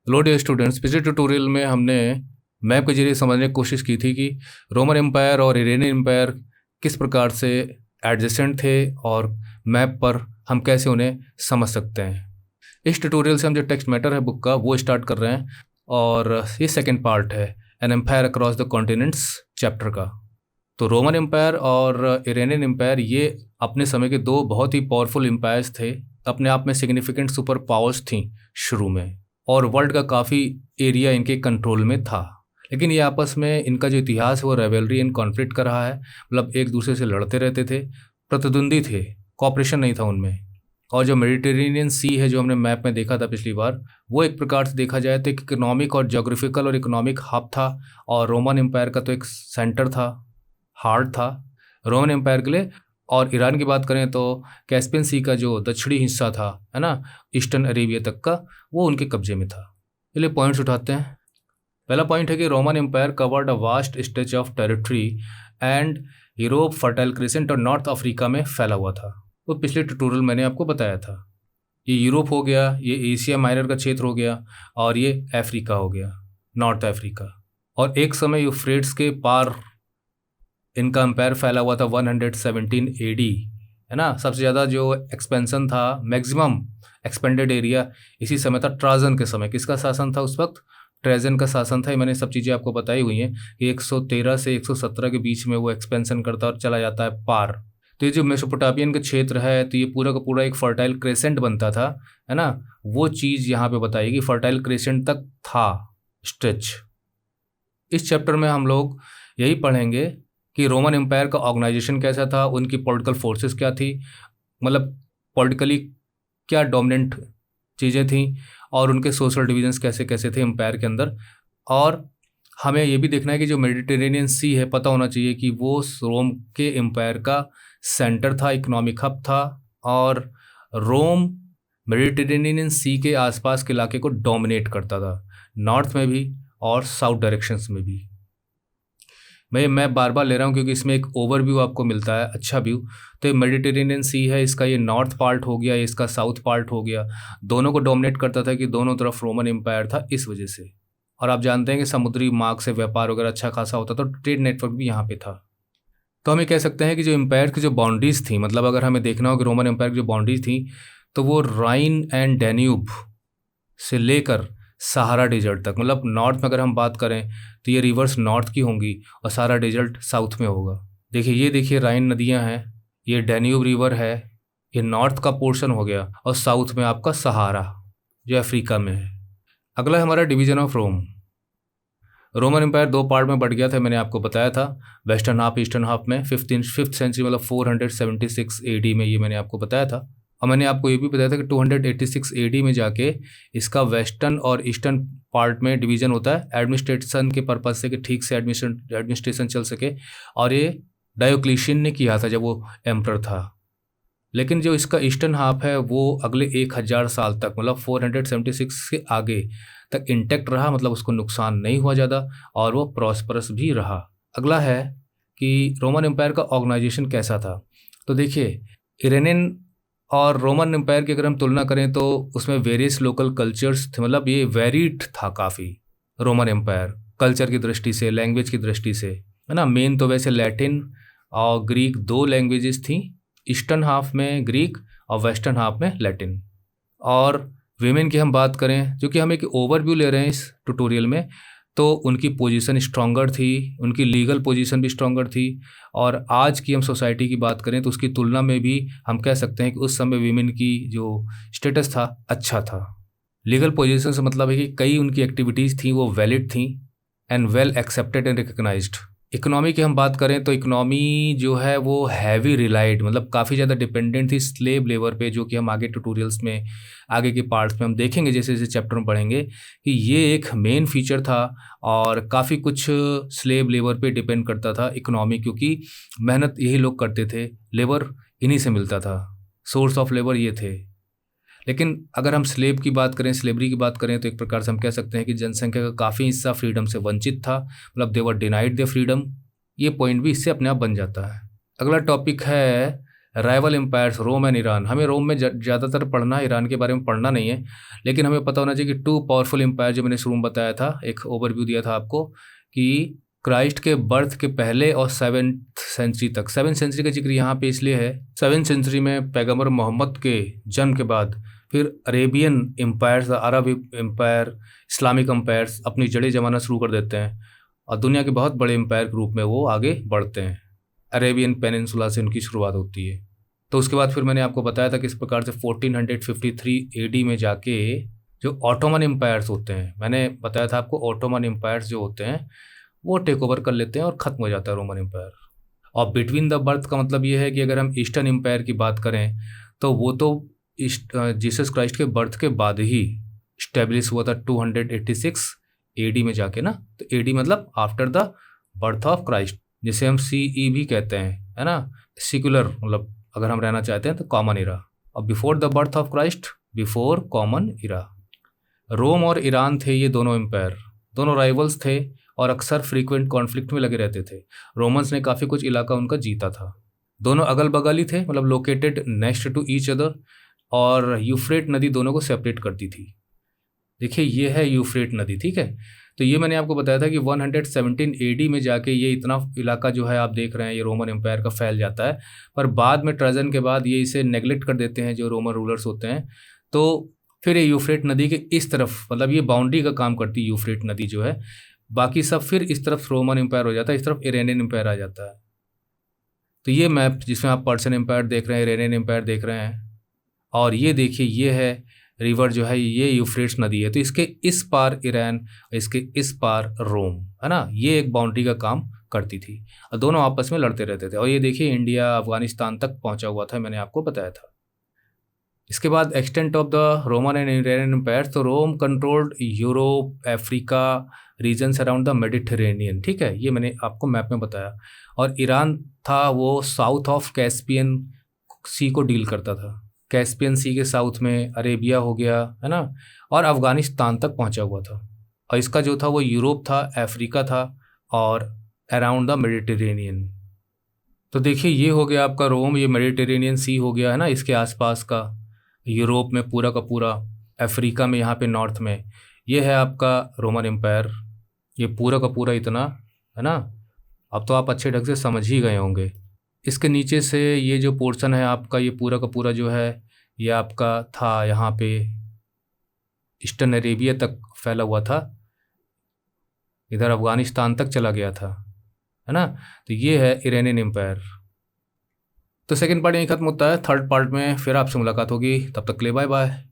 Hello dear students, पिछले tutorial में हमने मैप के जरिए समझने की कोशिश की थी कि रोमन एम्पायर और इरेनियन एम्पायर किस प्रकार से एडजेसेंट थे और मैप पर हम कैसे उन्हें समझ सकते हैं। इस ट्यूटोरियल से हम जो टेक्स्ट मैटर है बुक का वो स्टार्ट कर रहे हैं और ये सेकेंड पार्ट है an empire across the continents chapter का। तो रोमन एम्पायर और इरेनियन एम्पायर ये अपने समय के दो बहुत ही पावरफुल एम्पायर्स थे, अपने आप में सिग्निफिकेंट सुपर पावर्स थीं शुरू में, और वर्ल्ड का काफ़ी एरिया इनके कंट्रोल में था। लेकिन ये आपस में इनका जो इतिहास है वो रेवेलरी एंड कॉन्फ्लिक्ट का रहा है, मतलब एक दूसरे से लड़ते रहते थे, प्रतिद्वंदी थे, कॉपरेशन नहीं था उनमें। और जो मेडिटेरेनियन सी है जो हमने मैप में देखा था पिछली बार, वो एक प्रकार से देखा जाए तो एक इकोनॉमिक और जोग्राफिकल और इकोनॉमिक हब था, और रोमन एम्पायर का तो एक सेंटर था, हार्ट था रोमन एम्पायर के लिए। और ईरान की बात करें तो कैस्पियन सी का जो दक्षिणी हिस्सा था, है ना, ईस्टर्न अरेबिया तक का, वो उनके कब्जे में था। चलिए पॉइंट्स उठाते हैं। पहला पॉइंट है कि Roman empire covered a vast stretch of territory and Europe, fertile crescent और नॉर्थ अफ्रीका में फैला हुआ था। वो पिछले ट्यूटोरियल मैंने आपको बताया था। ये यूरोप हो गया, ये एशिया माइनर का क्षेत्र हो गया, और ये अफ्रीका हो गया, नॉर्थ अफ्रीका। और एक समय यूफ्रेट्स के पार इनका एम्पायर फैला हुआ था 117 एडी, है ना। सबसे ज़्यादा जो एक्सपेंशन था, मैक्सिमम एक्सपेंडेड एरिया इसी समय था, ट्राजन के समय। किसका शासन था उस वक्त? ट्रेजन का शासन था। ये मैंने सब चीज़ें आपको बताई हुई हैं कि 113 से 117 के बीच में वो एक्सपेंशन करता और चला जाता है पार। तो ये जो मेसोपोटामियन का क्षेत्र है, तो ये पूरा का पूरा एक फर्टाइल क्रेसेंट बनता था, है ना। वो चीज़ यहाँ पे बताएगी, फर्टाइल क्रेसेंट तक था स्ट्रेच। इस चैप्टर में हम लोग यही पढ़ेंगे कि रोमन एम्पायर का ऑर्गेनाइजेशन कैसा था, उनकी पॉलिटिकल फोर्सेस क्या थी, मतलब पॉलिटिकली क्या डोमिनेंट चीज़ें थीं, और उनके सोशल डिविजन्स कैसे कैसे थे एम्पायर के अंदर। और हमें ये भी देखना है कि जो मेडिटेरेनियन सी है, पता होना चाहिए कि वो रोम के एम्पायर का सेंटर था, इकोनॉमिक हब था, और रोम मेडिटेरेनियन सी के आसपास के इलाके को डोमिनेट करता था, नॉर्थ में भी और साउथ डायरेक्शंस में भी। मैं बार बार ले रहा हूँ क्योंकि इसमें एक ओवरव्यू आपको मिलता है, अच्छा व्यू। तो ये मेडिटेरेनियन सी है, इसका ये नॉर्थ पार्ट हो गया, इसका साउथ पार्ट हो गया, दोनों को डोमिनेट करता था कि दोनों तरफ रोमन एम्पायर था इस वजह से। और आप जानते हैं कि समुद्री मार्ग से व्यापार वगैरह अच्छा खासा होता था, तो ट्रेड नेटवर्क भी यहाँ पे था। तो हम ये कह सकते हैं कि जो एम्पायर की जो बाउंड्रीज थी, मतलब अगर हमें देखना हो कि रोमन एम्पायर की जो बाउंड्रीज थी, तो वो राइन एंड डैन्यूब से लेकर सहारा डेजर्ट तक, मतलब नॉर्थ में अगर हम बात करें तो ये रिवर्स नॉर्थ की होंगी और सहारा डेजर्ट साउथ में होगा। देखिए, ये देखिए राइन नदियां हैं, ये डैन्यूब रिवर है, ये नॉर्थ का पोर्शन हो गया, और साउथ में आपका सहारा जो अफ्रीका में है। अगला है हमारा division of Rome. Roman empire दो पार्ट में बढ़ गया था, मैंने आपको बताया था, वेस्टर्न हाफ, ईस्टर्न हाफ में। फिफ्थ सेंचुरी मतलब 476 एडी में, ये मैंने आपको बताया था। और मैंने आपको ये भी बताया था कि 286 एडी में जाके इसका वेस्टर्न और ईस्टर्न पार्ट में डिवीजन होता है, एडमिनिस्ट्रेशन के पर्पज से, कि ठीक से एडमिनिस्ट्रेशन चल सके। और ये डायोक्लिशियन ने किया था जब वो एम्परर था। लेकिन जो इसका ईस्टर्न हाफ है वो अगले 1000 साल तक, मतलब 476 से आगे तक इंटैक्ट रहा, मतलब उसको नुकसान नहीं हुआ ज़्यादा, और वो प्रॉस्परस भी रहा। अगला है कि रोमन एम्पायर का ऑर्गेनाइजेशन कैसा था। तो देखिए, इरेनियन और रोमन एम्पायर की अगर हम तुलना करें तो उसमें वेरियस लोकल कल्चर्स थे, मतलब ये वेरिड था काफ़ी रोमन एम्पायर, कल्चर की दृष्टि से, लैंग्वेज की दृष्टि से, है ना। मेन तो वैसे लैटिन और ग्रीक दो लैंग्वेजेस थी, ईस्टर्न हाफ में ग्रीक और वेस्टर्न हाफ में लैटिन। और वीमेन की हम बात करें, जो कि हम एक ओवरव्यू ले रहे हैं इस ट्यूटोरियल में, तो उनकी पोजीशन स्ट्रॉन्गर थी, उनकी लीगल पोजीशन भी स्ट्रॉन्गर थी। और आज की हम सोसाइटी की बात करें तो उसकी तुलना में भी हम कह सकते हैं कि उस समय वीमेन की जो स्टेटस था अच्छा था। लीगल पोजीशन से मतलब है कि कई उनकी एक्टिविटीज़ थी वो वैलिड थी and well accepted and recognised. Economy की हम बात करें तो इकोनॉमी जो है वो हैवी रिलाइड, मतलब काफ़ी ज़्यादा डिपेंडेंट थी स्लेव लेबर पे, जो कि हम आगे ट्यूटोरियल्स में, आगे के पार्ट्स में हम देखेंगे, जैसे जैसे चैप्टर में पढ़ेंगे, कि ये एक मेन फीचर था। और काफ़ी कुछ स्लेव लेबर पे डिपेंड करता था इकोनॉमी, क्योंकि मेहनत यही लोग करते थे, लेबर इन्हीं से मिलता था, सोर्स ऑफ लेबर ये थे। लेकिन अगर हम स्लेव की बात करें, स्लेवरी की बात करें, तो एक प्रकार से हम कह सकते हैं कि जनसंख्या का काफ़ी हिस्सा फ्रीडम से वंचित था, मतलब दे वर डिनाइड द फ्रीडम। ये पॉइंट भी इससे अपने आप बन जाता है। अगला टॉपिक है rival empires Rome and Iran. हमें रोम में ज़्यादातर पढ़ना है, ईरान के बारे में पढ़ना नहीं है, लेकिन हमें पता होना चाहिए कि टू पावरफुल एम्पायर, जो मैंने शुरू में बताया था, एक ओवरव्यू दिया था आपको कि क्राइस्ट के बर्थ के पहले और 7th सेंचुरी तक। 7th सेंचुरी का जिक्र यहाँ पे इसलिए है, 7th सेंचुरी में पैगंबर मोहम्मद के जन्म के बाद फिर अरेबियन एम्पायर्स, अरब एम्पायर, इस्लामिक एम्पायर्स अपनी जड़ें जमाना शुरू कर देते हैं और दुनिया के बहुत बड़े एम्पायर के रूप में वो आगे बढ़ते हैं। अरेबियन पेनिनसुला से उनकी शुरुआत होती है। तो उसके बाद फिर मैंने आपको बताया था कि इस प्रकार से 1453 AD में जाके जो ऑटोमन एम्पायर्स होते हैं, मैंने बताया था आपको, ऑटोमन एम्पायर्स जो होते हैं वो टेक ओवर कर लेते हैं और ख़त्म हो जाता है रोमन एम्पायर। और बिटवीन द बर्थ का मतलब ये है कि अगर हम ईस्टर्न एम्पायर की बात करें तो वो तो जीसस क्राइस्ट के बर्थ के बाद ही इस्टेब्लिश हुआ था 286 AD में जाके ना। तो AD मतलब after the birth of Christ, जिसे हम CE भी कहते हैं, है ना, सिकुलर, मतलब अगर हम रहना चाहते हैं तो कॉमन इरा। और before the birth of Christ, before common era. Rome और ईरान थे ये दोनों एम्पायर, दोनों राइवल्स थे और अक्सर फ्रीक्वेंट कॉन्फ्लिक्ट में लगे रहते थे। रोमन्स ने काफ़ी कुछ इलाका उनका जीता था। दोनों अगल बगल ही थे, मतलब located next to each other, और यूफ्रेट नदी दोनों को सेपरेट करती थी। देखिए ये है यूफ्रेट नदी, ठीक है। तो ये मैंने आपको बताया था कि 117 AD में जाके ये इतना इलाका जो है आप देख रहे हैं ये रोमन एम्पायर का फैल जाता है, पर बाद में ट्राजन के बाद ये इसे नेग्लेक्ट कर देते हैं जो रोमन रूलर्स होते हैं। तो फिर ये यूफ्रेट नदी के इस तरफ, मतलब ये बाउंड्री का काम करती है यूफ्रेट नदी जो है, बाकी सब फिर इस तरफ रोमन एम्पायर हो जाता है, इस तरफ इरानियन एम्पायर आ जाता है। तो ये मैप जिसमें आप पर्शियन एम्पायर देख रहे हैं, इरानियन एम्पायर देख रहे हैं, और ये देखिए ये है रिवर जो है, ये यूफ्रेट्स नदी है। तो इसके इस पार ईरान, इसके इस पार रोम, है ना, ये एक बाउंड्री का काम करती थी और दोनों आपस में लड़ते रहते थे। और ये देखिए इंडिया अफगानिस्तान तक पहुंचा हुआ था, मैंने आपको बताया था। इसके बाद extent of the Roman and Iranian empires, तो Rome controlled Europe, Africa regions around the Mediterranean, ठीक है, ये मैंने आपको मैप में बताया। और ईरान था वो साउथ ऑफ कैस्पियन सी को डील करता था। कैस्पियन सी के साउथ में अरेबिया हो गया, है ना, और अफ़गानिस्तान तक पहुंचा हुआ था। और इसका जो था वो यूरोप था, अफ्रीका था और अराउंड द मेडिटेरेनियन। तो देखिए ये हो गया आपका रोम, ये मेडिटेरेनियन सी हो गया, है ना, इसके आसपास का, यूरोप में पूरा का पूरा, अफ्रीका में यहाँ पे नॉर्थ में, ये है आपका रोमन एम्पायर, ये पूरा का पूरा इतना, है ना। अब तो आप अच्छे ढंग से समझ ही गए होंगे। इसके नीचे से ये जो पोर्शन है आपका, ये पूरा का पूरा जो है ये आपका था यहाँ पे ईस्टर्न अरेबिया तक फैला हुआ था, इधर अफ़गानिस्तान तक चला गया था, है ना। तो ये है इरानियन एम्पायर। तो सेकंड पार्ट यहीं ख़त्म होता है, थर्ड पार्ट में फिर आपसे मुलाकात होगी, तब तक के लिए बाय बाय।